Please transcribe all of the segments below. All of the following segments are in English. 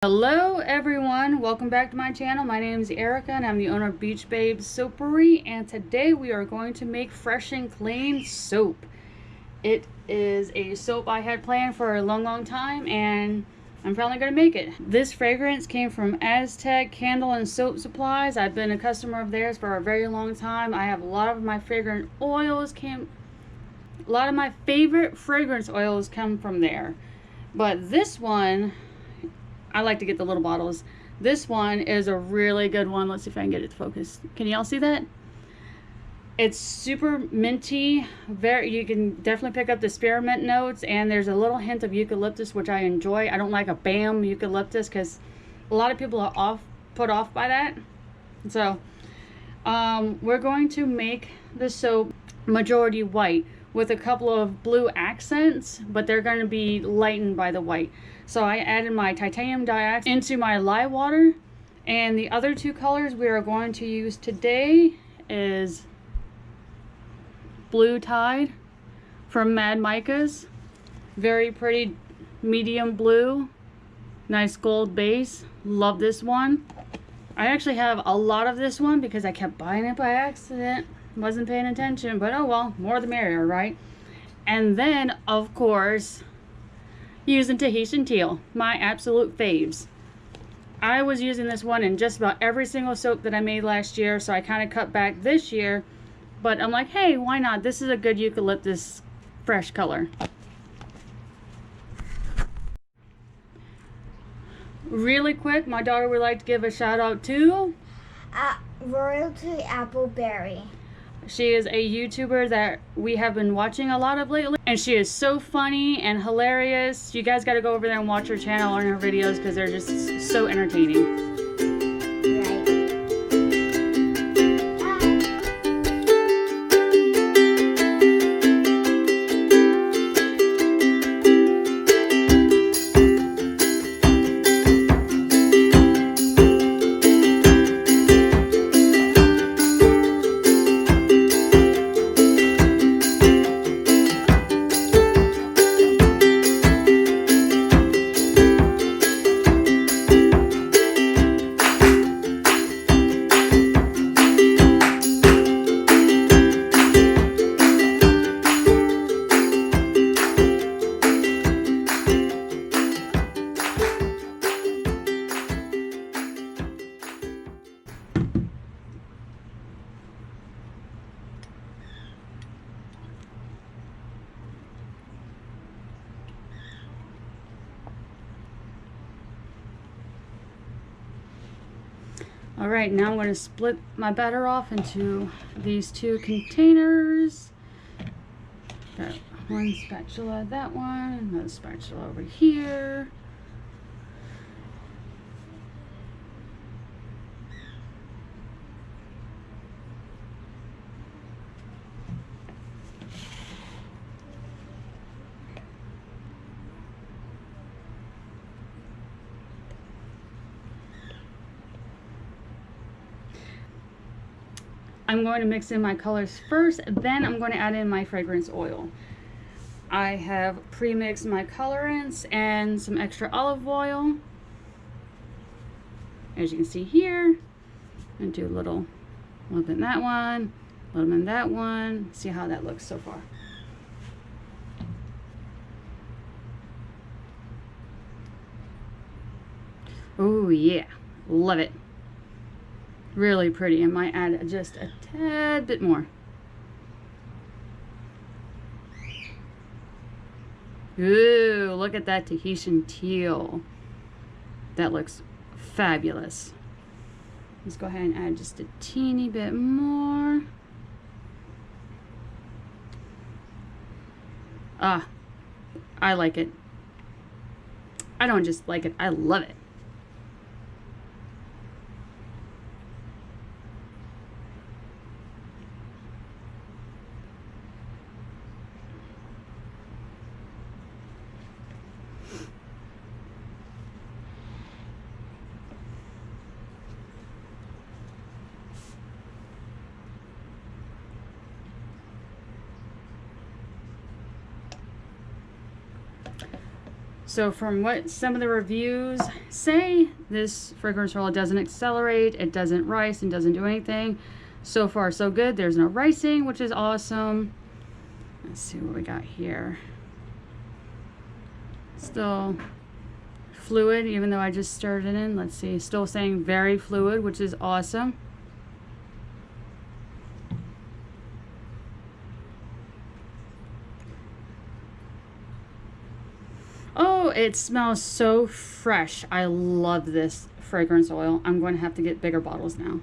Hello everyone, welcome back to my channel. My name is Erica and I'm the owner of Beach Babe Soapery, and today we are going to make fresh and clean soap. It is a soap I had planned for a long time and I'm finally going to make it. This fragrance came from Aztec Candle and Soap Supplies. I've been a customer of theirs for a very long time. I have a lot of my favorite fragrance oils come from there. But this one, I like to get the little bottles. This one is a really good one. Let's see if I can get it to focus. Can y'all see that? It's super minty. You can definitely pick up the spearmint notes, and there's a little hint of eucalyptus, which I enjoy. I don't like a bam eucalyptus because a lot of people are put off by that. So we're going to make the soap majority white with a couple of blue accents, but they're going to be lightened by the white. So I added my titanium dioxide into my lye water, and the other two colors we are going to use today is Blue Tide from Mad Micas. Very pretty medium blue, nice gold base. Love this one. I actually have a lot of this one because I kept buying it by accident. Wasn't paying attention, but oh well, more the merrier, right? And then of course using Tahitian teal, my absolute faves. I was using this one in just about every single soap that I made last year, so I kind of cut back this year, but I'm like, hey, why not? This is a good eucalyptus fresh color. Really quick, my daughter would like to give a shout out to Royalty Appleberry. She is a YouTuber that we have been watching a lot of lately, and she is so funny and hilarious. You guys got to go over there and watch her channel and her videos because they're just so entertaining. All right, now I'm going to split my batter off into these two containers. Got one spatula, that one, another spatula over here. I'm going to mix in my colors first, then I'm going to add in my fragrance oil. I have pre-mixed my colorants and some extra olive oil. As you can see here, and do a little bit in that one, a little bit in that one. See how that looks so far. Oh yeah, love it. Really pretty. I might add just a tad bit more. Ooh, look at that Tahitian teal. That looks fabulous. Let's go ahead and add just a teeny bit more. Ah, I like it. I don't just like it, I love it. So from what some of the reviews say, this fragrance roll doesn't accelerate, it doesn't rice, and doesn't do anything. So far so good. There's no ricing, which is awesome. Let's see what we got here. Still fluid, even though I just stirred it in. Let's see, still saying very fluid, which is awesome. Oh, it smells so fresh. I love this fragrance oil. I'm going to have to get bigger bottles now.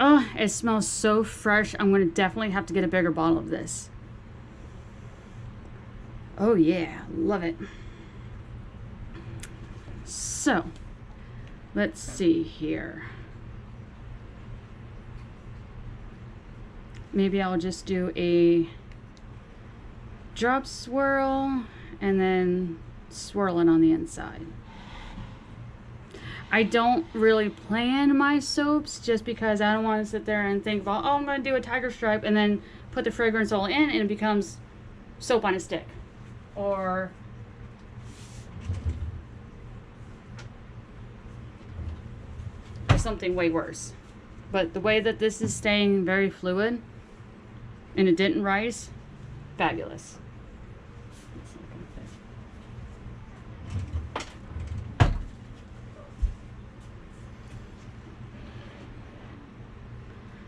Oh, it smells so fresh. I'm going to definitely have to get a bigger bottle of this. Oh yeah, love it. So, let's see here. Maybe I'll just do a drop swirl and then swirl it on the inside. I don't really plan my soaps just because I don't want to sit there and think about, oh, I'm going to do a tiger stripe and then put the fragrance oil in and it becomes soap on a stick. Or something way worse. But the way that this is staying very fluid and it didn't rise, fabulous.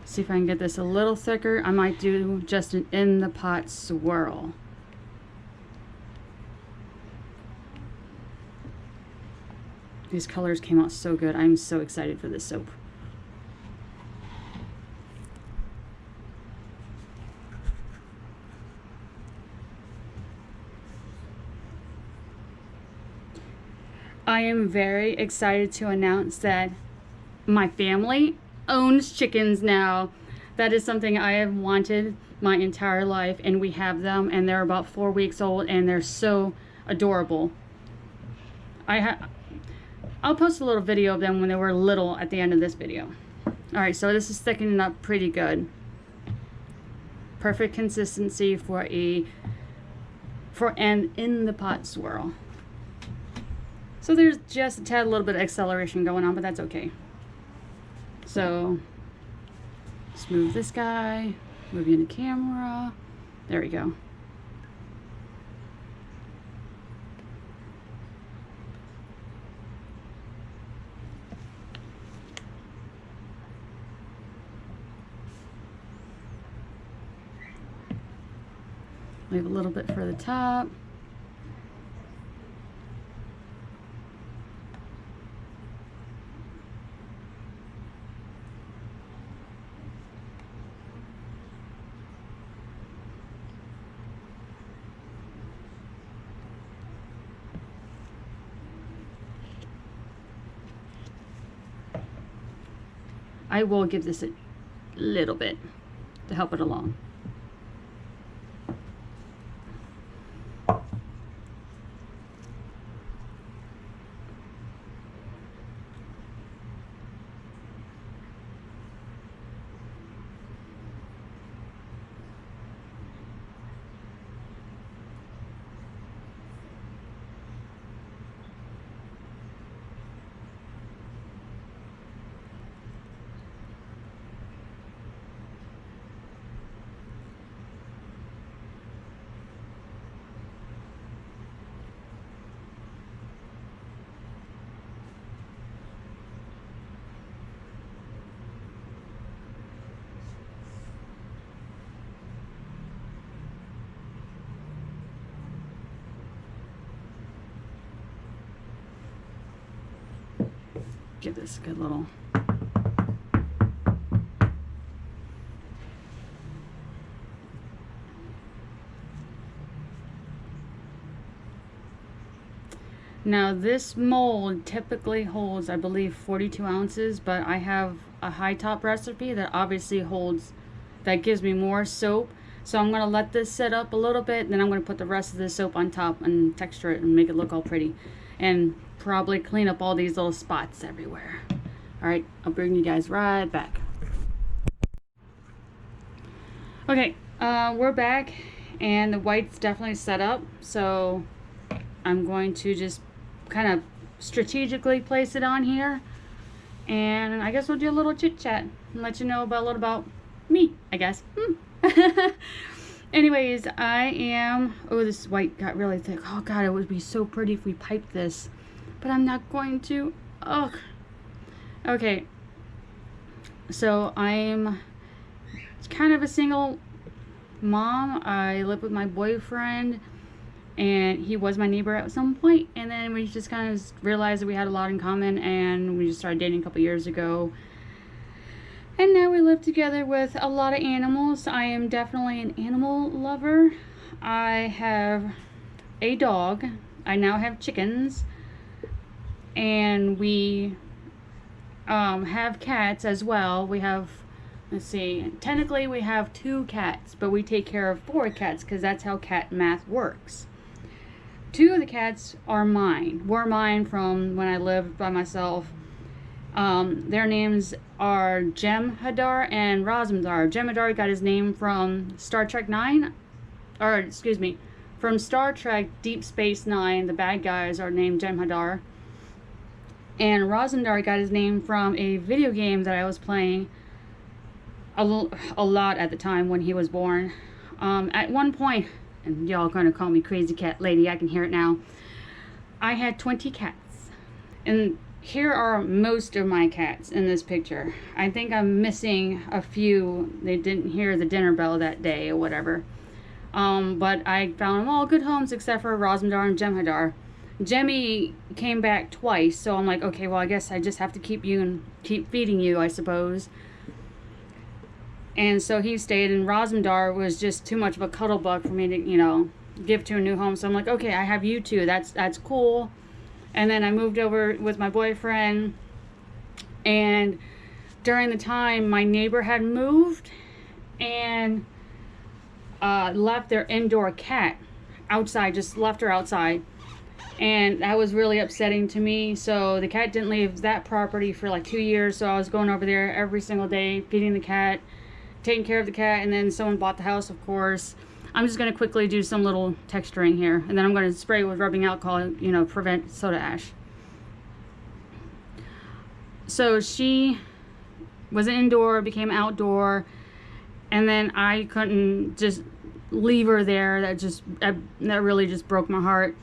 See if I can get this a little thicker. I might do just an in the pot swirl. These colors came out so good. I'm so excited for this soap. I am very excited to announce that my family owns chickens now. That is something I have wanted my entire life, and we have them, and they're about 4 weeks old, and they're so adorable. I'll post a little video of them when they were little at the end of this video. Alright, so this is thickening up pretty good. Perfect consistency for an in the pot swirl. So there's just a tad little bit of acceleration going on, but that's okay. So let's move this guy, move you into camera. There we go. Leave a little bit for the top. I will give this a little bit to help it along. Give this a good little. Now this mold typically holds, I believe, 42 ounces, but I have a high top recipe that obviously holds, that gives me more soap. So I'm going to let this sit up a little bit, then I'm going to put the rest of the soap on top and texture it and make it look all pretty. And probably clean up all these little spots everywhere. Alright, I'll bring you guys right back. Okay, we're back and the white's definitely set up, so I'm going to just kind of strategically place it on here. And I guess we'll do a little chit chat and let you know about a little about me, I guess. Anyways, I am, oh, this white got really thick. Oh God, it would be so pretty if we piped this, but I'm not going to. Oh, okay. So I'm kind of a single mom. I live with my boyfriend, and he was my neighbor at some point, and then we just kind of realized that we had a lot in common, and we just started dating a couple years ago. And now we live together with a lot of animals. I am definitely an animal lover. I have a dog. I now have chickens. And we have cats as well. We have, let's see, technically we have 2 cats, but we take care of 4 cats because that's how cat math works. 2 of the cats are mine. Were mine from when I lived by myself. Their names are Jem'Hadar and Razumdar. Jem'Hadar got his name from Star Trek 9, or excuse me, from Star Trek Deep Space Nine. The bad guys are named Jem'Hadar. And Razumdar got his name from a video game that I was playing a lot at the time when he was born. At one point, and y'all gonna call me crazy cat lady, I can hear it now, I had 20 cats. And here are most of my cats in this picture. I think I'm missing a few. They didn't hear the dinner bell that day or whatever. But I found them all good homes except for Razumdar and Jem'Hadar. Jemmy came back twice, so I'm like, okay, well, I guess I just have to keep you and keep feeding you, I suppose. And so he stayed, and Razumdar was just too much of a cuddle bug for me to, you know, give to a new home. So I'm like, okay, I have you two. That's cool. And then I moved over with my boyfriend, and during the time my neighbor had moved and left their indoor cat outside, just left her outside, and that was really upsetting to me. So the cat didn't leave that property for like 2 years, so I was going over there every single day, feeding the cat, taking care of the cat, and then someone bought the house, of course. I'm just going to quickly do some little texturing here, and then I'm going to spray with rubbing alcohol, you know, prevent soda ash. So she was indoor, became outdoor, and then I couldn't just leave her there. That really just broke my heart.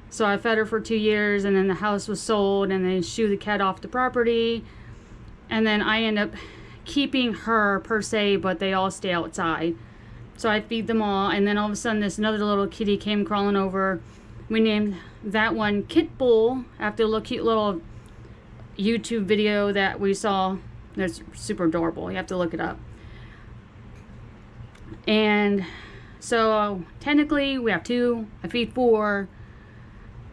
So I fed her for 2 years, and then the house was sold, and they shooed the cat off the property, and then I end up keeping her per se, but they all stay outside. So I feed them all, and then all of a sudden this another little kitty came crawling over. We named that one Kit Bull after a little cute little YouTube video that we saw. That's super adorable. You have to look it up. And so technically we have 2. I feed 4,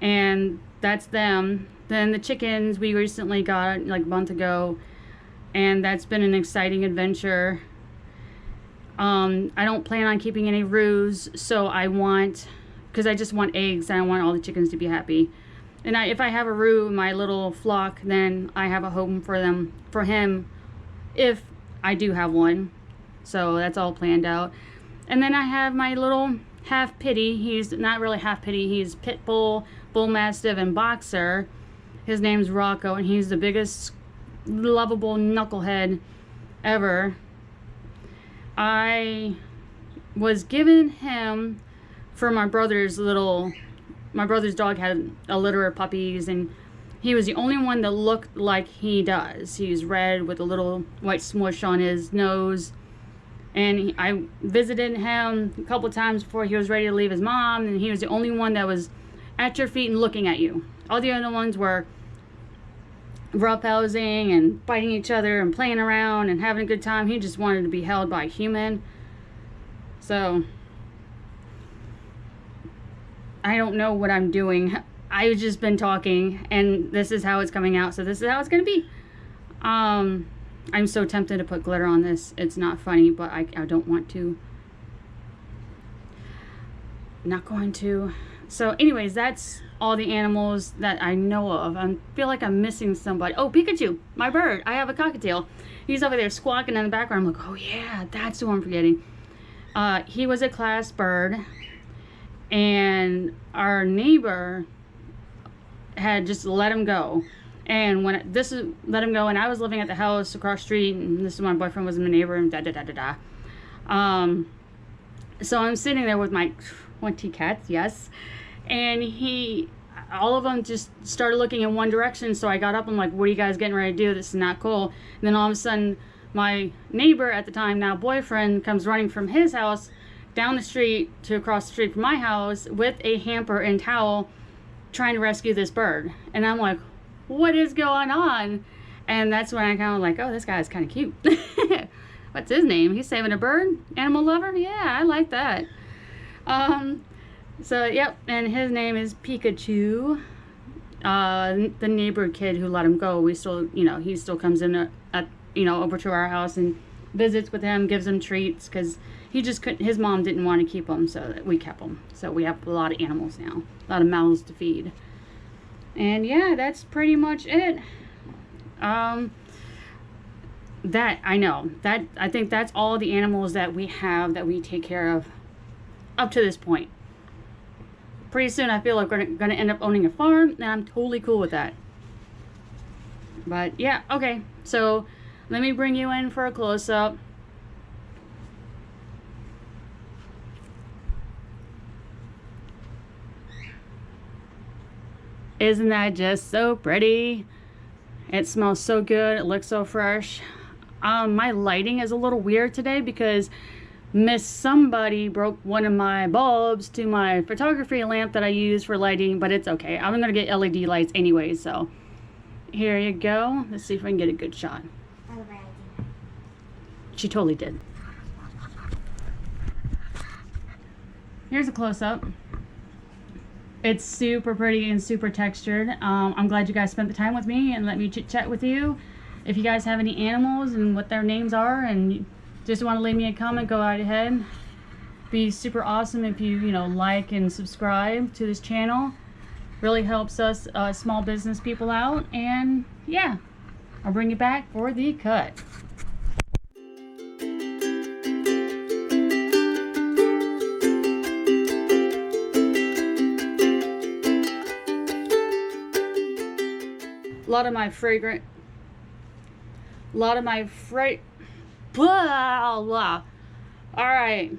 and that's them. Then the chickens we recently got like a month ago, and that's been an exciting adventure. I don't plan on keeping any roos, so because I just want eggs, and I want all the chickens to be happy. And if I have a roo in my little flock, then I have a home for him, if I do have one. So that's all planned out. And then I have my little half pitty. He's not really half pitty. He's pit bull, bull mastiff, and boxer. His name's Rocco, and he's the biggest lovable knucklehead ever. I was given him for my brother's dog had a litter of puppies, and he was the only one that looked like he does. He's red with a little white smush on his nose, and I visited him a couple times before he was ready to leave his mom, and he was the only one that was at your feet and looking at you. All the other ones were roughhousing and fighting each other and playing around and having a good time. He just wanted to be held by a human. So I don't know what I'm doing. I've just been talking, and this is how it's coming out, so this is how it's gonna be. I'm so tempted to put glitter on this. It's not funny, but I don't want to. Not going to. So anyways, that's all the animals that I know of. I feel like I'm missing somebody. Oh, Pikachu, my bird. I have a cockatiel. He's over there squawking in the background. I'm like, oh yeah, that's who I'm forgetting. He was a class bird, and our neighbor had just let him go. And when this is let him go, and I was living at the house across the street, and this is my boyfriend was my neighbor, and da da da da da. So I'm sitting there with my 20 cats, yes, and all of them just started looking in one direction. So I got up. I'm like, "What are you guys getting ready to do? This is not cool." And then all of a sudden, my neighbor at the time, now boyfriend, comes running from his house down the street to across the street from my house with a hamper and towel, trying to rescue this bird. And I'm like, "What is going on?" And that's when I kind of like, "Oh, this guy's kind of cute." What's his name? He's saving a bird? Animal lover? Yeah, I like that. So, yep, and his name is Pikachu. The neighbor kid who let him go, we still, he still comes in, over to our house and visits with him, gives him treats, because he just couldn't, his mom didn't want to keep him, so we kept him. So we have a lot of animals now, a lot of mouths to feed. And yeah, that's pretty much it. I think that's all the animals that we have that we take care of up to this point. Pretty soon I feel like we're gonna end up owning a farm, and I'm totally cool with that. But yeah, okay, so let me bring you in for a close-up. Isn't that just so pretty? It smells so good, it looks so fresh. My lighting is a little weird today because Miss Somebody broke one of my bulbs to my photography lamp that I use for lighting, but it's okay. I'm gonna get LED lights anyway, so here you go. Let's see if I can get a good shot. She totally did. Here's a close-up. It's super pretty and super textured. I'm glad you guys spent the time with me and let me chit-chat with you. If you guys have any animals and what their names are and just want to leave me a comment, go right ahead. Be super awesome if you like and subscribe to this channel. Really helps us small business people out. And yeah, I'll bring you back for the cut. A lot of my blah, blah. All right,